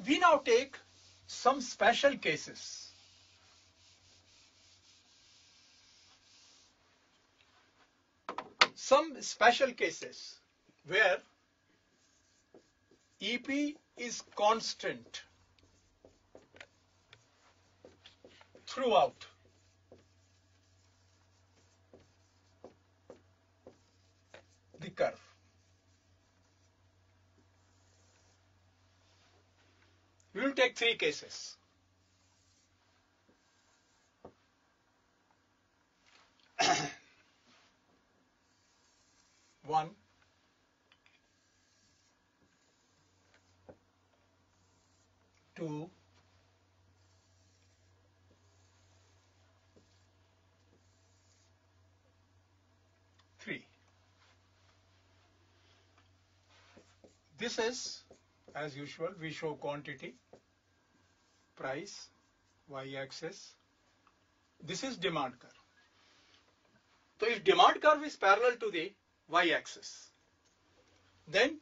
We now take some special cases. Some special cases where EP is constant throughout. The curve. We will take three cases. One, two, three. This is, as usual, we show quantity, price, y-axis. This is demand curve. So if demand curve is parallel to the y-axis, then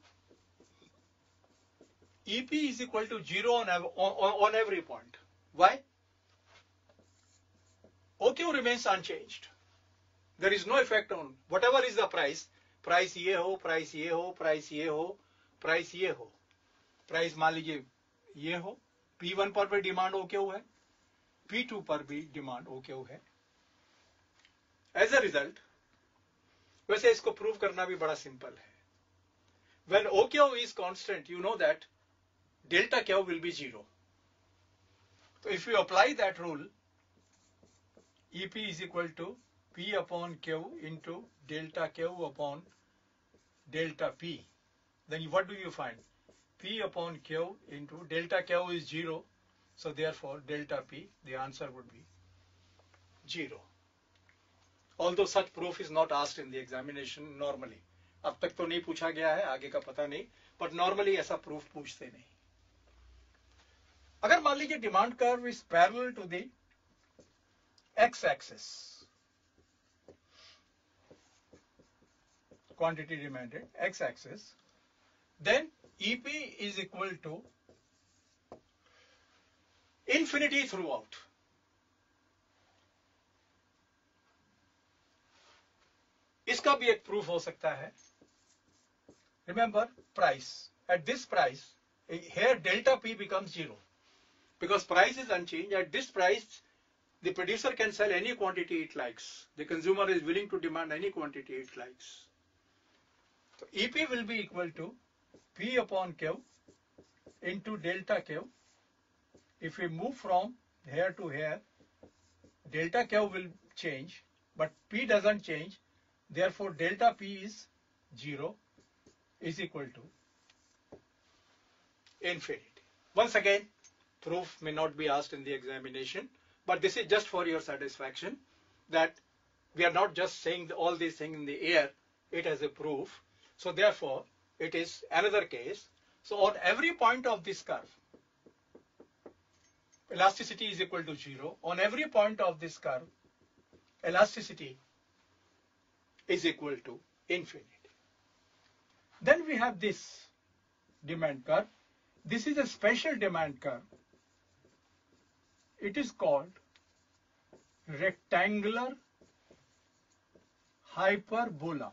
EP is equal to 0 on every point. Why? OQ remains unchanged. There is no effect on whatever is the price. Price ये हो, price ये हो, price ये हो, price ये हो. Price मान लीजिए ये हो. P1 पर भी डिमांड OQ है. P2 पर भी डिमांड OQ है. As a result, वैसे इसको प्रूव करना भी बड़ा सिंपल है. When OQ is constant, you know that delta Q will be 0. So if you apply that rule, EP is equal to P upon Q into delta Q upon delta P. Then what do you find? P upon Q into delta Q is 0. So therefore delta P, the answer would be 0. Although such proof is not asked in the examination normally. अब तक तो नहीं पूछा गया है, आगे का पता नहीं, but normally ऐसा proof पूछते नहीं. अगर मान लीजिए demand curve is parallel to the x-axis, quantity demanded, x-axis, then EP is equal to infinity throughout. इसका भी एक proof हो सकता है. Remember, price. At this price, here delta P becomes 0. Because price is unchanged, at this price, the producer can sell any quantity it likes. The consumer is willing to demand any quantity it likes. So EP will be equal to P upon Q into delta Q. If we move from here to here, delta Q will change, but P doesn't change. Therefore, delta P is 0 is equal to infinity. Once again, proof may not be asked in the examination, but this is just for your satisfaction that we are not just saying all these things in the air, it has a proof. So therefore, it is another case. So on every point of this curve, elasticity is equal to 0. On every point of this curve, elasticity is equal to infinity. Then we have this demand curve. This is a special demand curve. It is called rectangular hyperbola.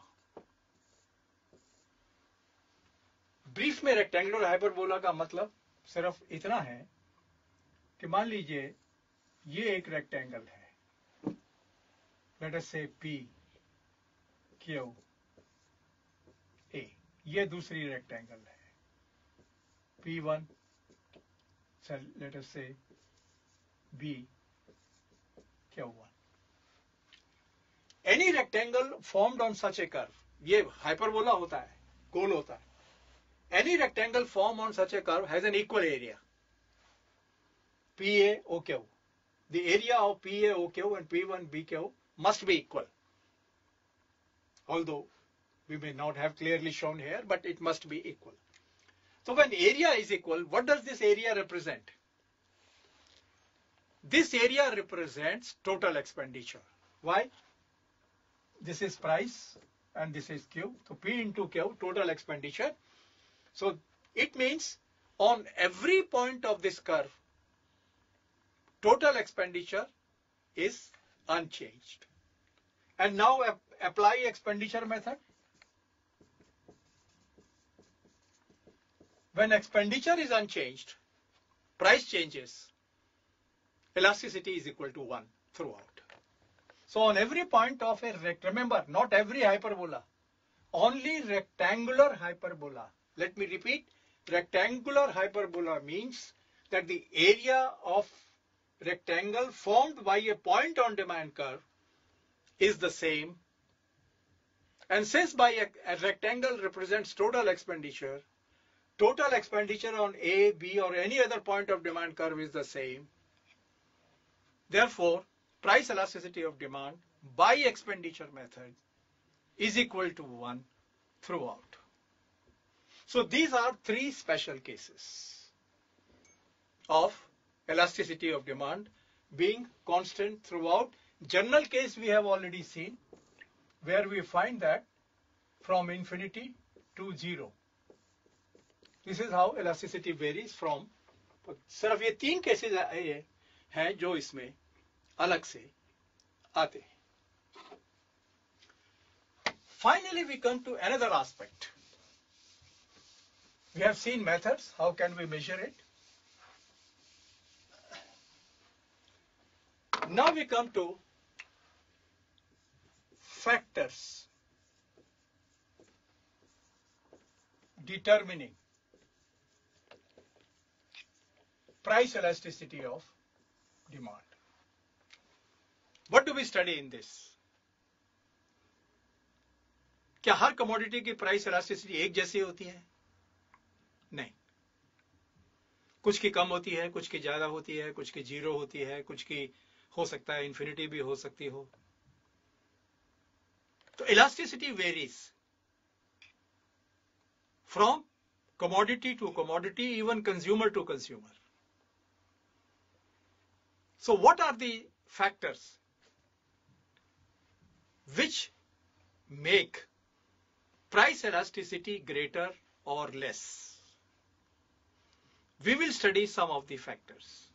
Brief में rectangular hyperbola का मतलब सिर्फ इतना है कि मान लीजिए ये एक रेक्टेंगल है, लेट अस से P Q A. ये दूसरी रेक्टेंगल है P1, लेट अस से B Q1. Any rectangle formed on such a curve, ये हाइपरबोला होता है, गोल होता है. Any rectangle formed on such a curve has an equal area, PA OQ. The area of PA OQ and P1 BQ must be equal. Although we may not have clearly shown here, but it must be equal. So when area is equal, what does this area represent? This area represents total expenditure. Why? This is price and this is Q. So P into Q, total expenditure. So it means on every point of this curve, total expenditure is unchanged. And now apply expenditure method. When expenditure is unchanged, price changes, elasticity is equal to 1 throughout. So on every point of a remember, not every hyperbola, only rectangular hyperbola. Let me repeat, rectangular hyperbola means that the area of rectangle formed by a point on demand curve is the same. And since by a rectangle represents total expenditure on A, B or any other point of demand curve is the same. Therefore, price elasticity of demand by expenditure method is equal to 1 throughout. So these are three special cases of elasticity of demand being constant throughout. General case we have already seen, where we find that from infinity to 0. This is how elasticity varies from. सिर्फ ये तीन cases हैं जो इसमें अलग से आते हैं. Finally, we come to another aspect. We have seen methods. How can we measure it? Now we come to factors determining price elasticity of demand. What do we study in this? क्या हर commodity की price elasticity एक जैसी होती है? नहीं. कुछ की कम होती है, कुछ की ज्यादा होती है, कुछ की 0 होती है, कुछ की हो सकता है इन्फिनिटी भी हो सकती हो. तो elasticity varies from commodity to commodity, even consumer to consumer. So what are the factors which make price elasticity greater or less? We will study some of the factors.